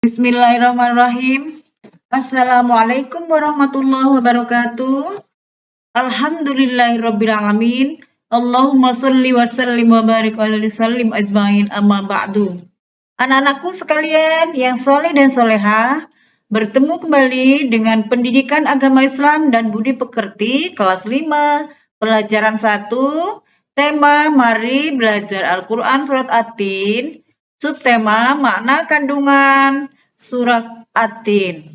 Bismillahirrahmanirrahim. Assalamualaikum warahmatullahi wabarakatuh. Alhamdulillahirrabbilalamin. Allahumma sholli wa sallim wa barik wa sallim ajmain amma ba'du. Anak-anakku sekalian yang soleh dan solehah, bertemu kembali dengan pendidikan agama Islam dan budi pekerti kelas 5, pelajaran 1, tema mari belajar Al-Quran Surat At-Tin, subtema makna kandungan Surat At-Tin.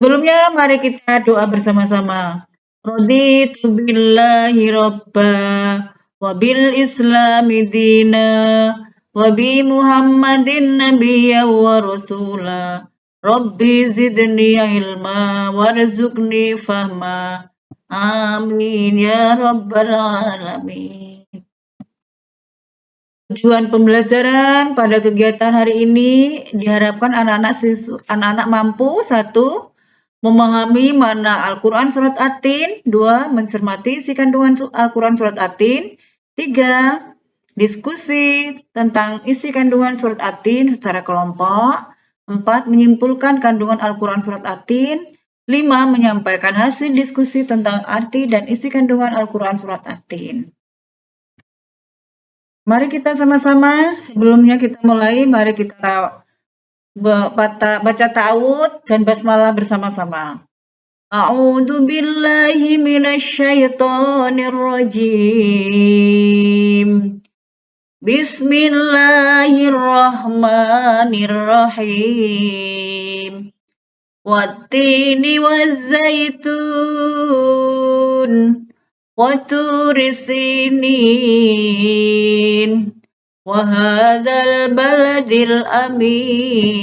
Sebelumnya mari kita doa bersama-sama. Raditu billahi robba wa bil islami dina wa bi muhammadin nabiyya wa rasula. Rabbi zidni ilma warzuqni fahma. Amin ya rabbal alamin. Tujuan pembelajaran pada kegiatan hari ini diharapkan anak-anak mampu 1. Memahami makna Al-Quran Surat At-Tin. 2. Mencermati isi kandungan Al-Quran Surat At-Tin. 3. Diskusi tentang isi kandungan Surat At-Tin secara kelompok. 4. Menyimpulkan kandungan Al-Quran Surat At-Tin. 5. Menyampaikan hasil diskusi tentang arti dan isi kandungan Al-Quran Surat At-Tin. Mari kita sama-sama, sebelumnya kita mulai, mari kita baca ta'awudz dan basmalah bersama-sama. A'udzu billahi minasyaitonir rajim. Bismillahirrahmanirrahim. Wattini wazzaitun wa turi sinin wa hadzal baladil amin.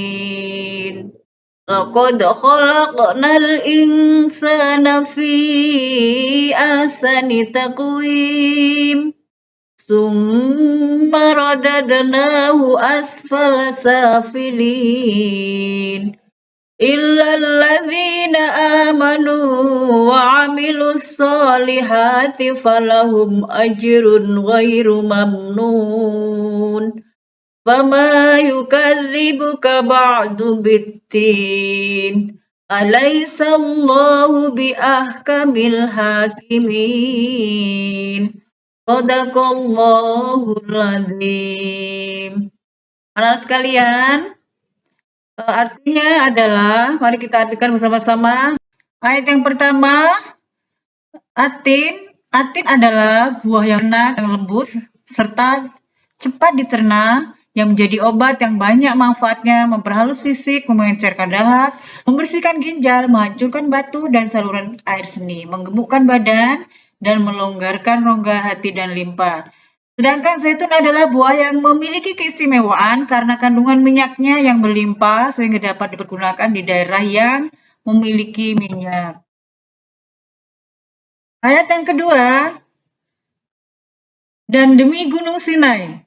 Laqad khalaqnal insana fi ahsani taqwim. Summa radadnahu asfala safilin. Illal ladzina amanu wa 'amilus solihati falahum ajrun ghairu mamnun. Fama yukadzibuka ba'du biddin. Alaysa Allahu biahkamil hakimin. Shadaqallahul adzim. Anak sekalian, artinya adalah, mari kita artikan bersama-sama. Ayat yang pertama, At-Tin. At-Tin adalah buah yang enak, yang lembut, serta cepat dicerna, yang menjadi obat yang banyak manfaatnya, memperhalus fisik, mengencerkan dahak, membersihkan ginjal, menghancurkan batu dan saluran air seni, menggemukkan badan, dan melonggarkan rongga hati dan limpa. Sedangkan zaitun adalah buah yang memiliki keistimewaan karena kandungan minyaknya yang berlimpah sehingga dapat dipergunakan di daerah yang memiliki minyak. Ayat yang kedua, dan demi Gunung Sinai.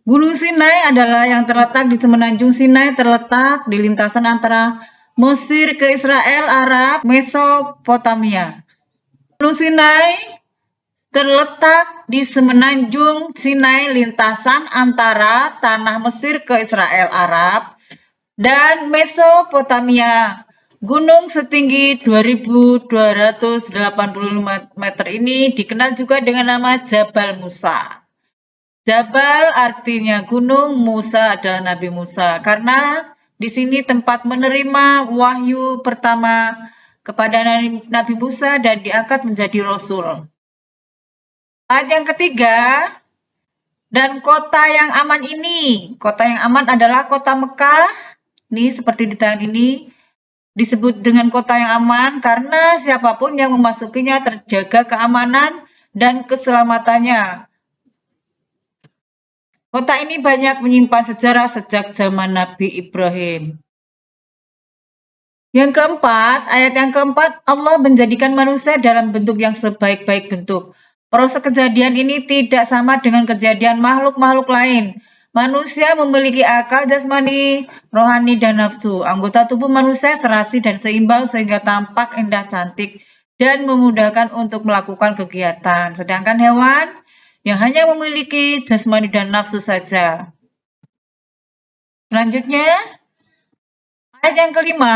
Gunung Sinai adalah yang terletak di semenanjung Sinai, terletak di lintasan antara Mesir ke Israel, Arab, Mesopotamia. Gunung Sinai terletak di semenanjung Sinai, lintasan antara tanah Mesir ke Israel, Arab, dan Mesopotamia. Gunung setinggi 2.285 meter ini dikenal juga dengan nama Jabal Musa. Jabal artinya gunung, Musa adalah Nabi Musa, karena di sini tempat menerima wahyu pertama kepada Nabi Musa dan diangkat menjadi Rasul. Ayat yang ketiga, dan kota yang aman ini. Kota yang aman adalah kota Mekah. Ini seperti di tangan ini disebut dengan kota yang aman karena siapapun yang memasukinya terjaga keamanan dan keselamatannya. Kota ini banyak menyimpan sejarah sejak zaman Nabi Ibrahim. Yang keempat, ayat yang keempat, Allah menjadikan manusia dalam bentuk yang sebaik-baik bentuk. Proses kejadian ini tidak sama dengan kejadian makhluk-makhluk lain. Manusia memiliki akal jasmani, rohani, dan nafsu. Anggota tubuh manusia serasi dan seimbang sehingga tampak indah, cantik, dan memudahkan untuk melakukan kegiatan. Sedangkan hewan yang hanya memiliki jasmani dan nafsu saja. Selanjutnya, ayat yang kelima,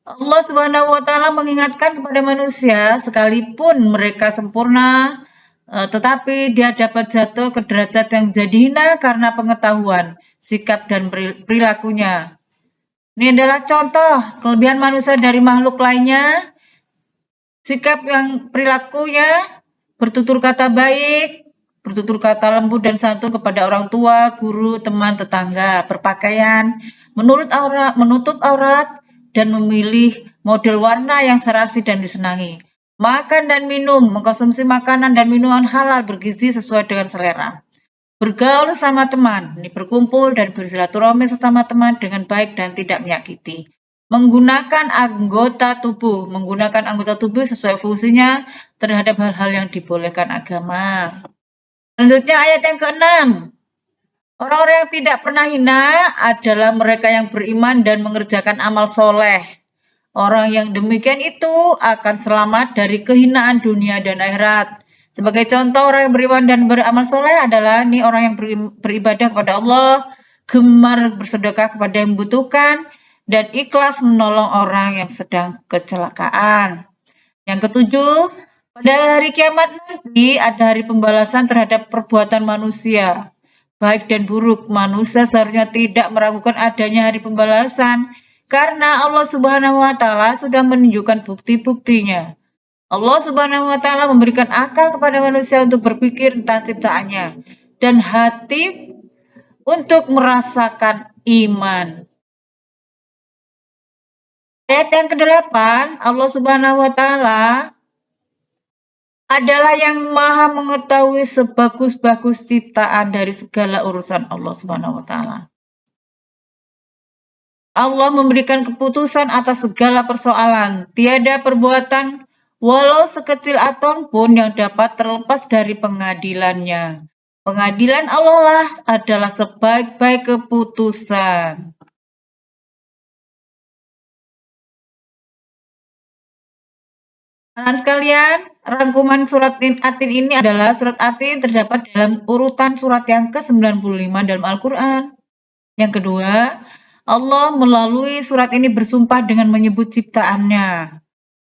Allah Subhanahu wa Ta'ala mengingatkan kepada manusia, sekalipun mereka sempurna, tetapi dia dapat jatuh ke derajat yang jadi hina karena pengetahuan, sikap, dan perilakunya. Ini adalah contoh kelebihan manusia dari makhluk lainnya, sikap yang perilakunya bertutur kata baik, bertutur kata lembut dan santun kepada orang tua, guru, teman, tetangga, berpakaian menutup aurat, dan memilih model warna yang serasi dan disenangi. Makan dan minum, mengkonsumsi makanan dan minuman halal bergizi sesuai dengan selera. Bergaul sama teman, ini berkumpul dan bersilaturahmi sesama teman dengan baik dan tidak menyakiti. Menggunakan anggota tubuh sesuai fungsinya terhadap hal-hal yang dibolehkan agama. Selanjutnya ayat yang ke-6. Orang-orang yang tidak pernah hina adalah mereka yang beriman dan mengerjakan amal soleh. Orang yang demikian itu akan selamat dari kehinaan dunia dan akhirat. Sebagai contoh, orang yang beriman dan beramal soleh adalah ini orang yang beribadah kepada Allah, gemar bersedekah kepada yang membutuhkan, dan ikhlas menolong orang yang sedang kecelakaan. Yang ketujuh, pada hari kiamat nanti ada hari pembalasan terhadap perbuatan manusia. Baik dan buruk, manusia seharusnya tidak meragukan adanya hari pembalasan, karena Allah Subhanahu wa Ta'ala sudah menunjukkan bukti-buktinya. Allah Subhanahu wa Ta'ala memberikan akal kepada manusia untuk berpikir tentang ciptaannya dan hati untuk merasakan iman. Ayat yang ke-8, Allah Subhanahu wa Ta'ala adalah yang maha mengetahui sebagus-bagus ciptaan dari segala urusan Allah Subhanahu wa Ta'ala. Allah memberikan keputusan atas segala persoalan. Tiada perbuatan walau sekecil atom pun yang dapat terlepas dari pengadilannya. Pengadilan Allah lah adalah sebaik-baik keputusan. Anak sekalian, rangkuman surat Atin ini adalah surat Atin terdapat dalam urutan surat yang ke-95 dalam Al-Quran. Yang kedua, Allah melalui surat ini bersumpah dengan menyebut ciptaannya.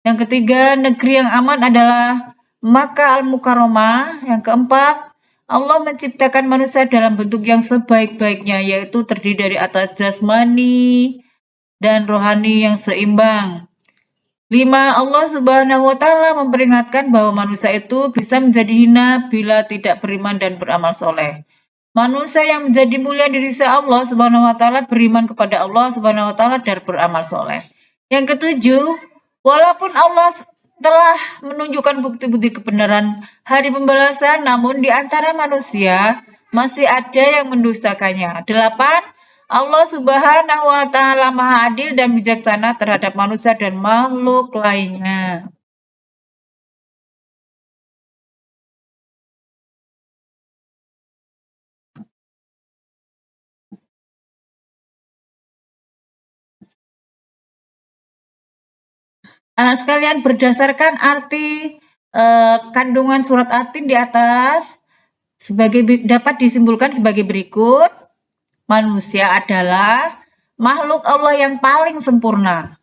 Yang ketiga, negeri yang aman adalah Makkah Al-Mukarramah. Yang keempat, Allah menciptakan manusia dalam bentuk yang sebaik-baiknya, yaitu terdiri dari atas jasmani dan rohani yang seimbang. 5. Allah Subhanahu wa Ta'ala memperingatkan bahwa manusia itu bisa menjadi hina bila tidak beriman dan beramal soleh. Manusia yang menjadi mulia di sisi Allah Subhanahu wa Ta'ala beriman kepada Allah Subhanahu wa Ta'ala dan beramal soleh. Yang ketujuh, walaupun Allah telah menunjukkan bukti-bukti kebenaran hari pembalasan, namun di antara manusia masih ada yang mendustakannya. 8. Allah Subhanahu wa Ta'ala Maha Adil dan bijaksana terhadap manusia dan makhluk lainnya. Anak sekalian, berdasarkan arti kandungan surat Atin di atas dapat disimpulkan sebagai berikut. Manusia adalah makhluk Allah yang paling sempurna.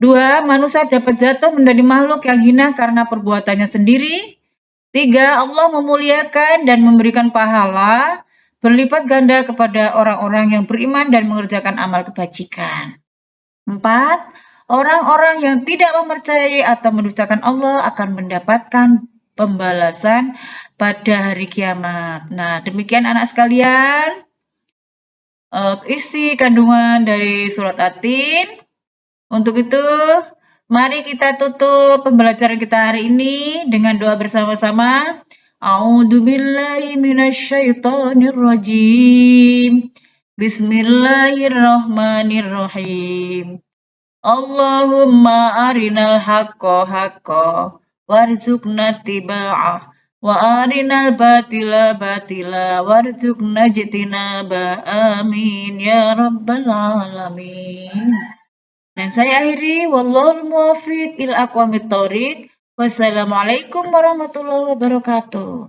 Dua, manusia dapat jatuh menjadi makhluk yang hina karena perbuatannya sendiri. 3, Allah memuliakan dan memberikan pahala berlipat ganda kepada orang-orang yang beriman dan mengerjakan amal kebajikan. 4, orang-orang yang tidak mempercayai atau mendustakan Allah akan mendapatkan pembalasan pada hari kiamat. Nah, demikian anak sekalian, isi kandungan dari surat Atin. Untuk itu, mari kita tutup pembelajaran kita hari ini dengan doa bersama-sama. A'udzubillahi minasyaitonirrajim. Bismillahirrahmanirrahim. Allahumma arinal haqqa haqqa warzuqna tiba'ah wa arinal batila batila warzuqna jitinaba. Amin ya rabbal alamin. Dan saya akhiri, wallahul muwaffiq ila aqwamit thoriq. Wassalamualaikum warahmatullahi wabarakatuh.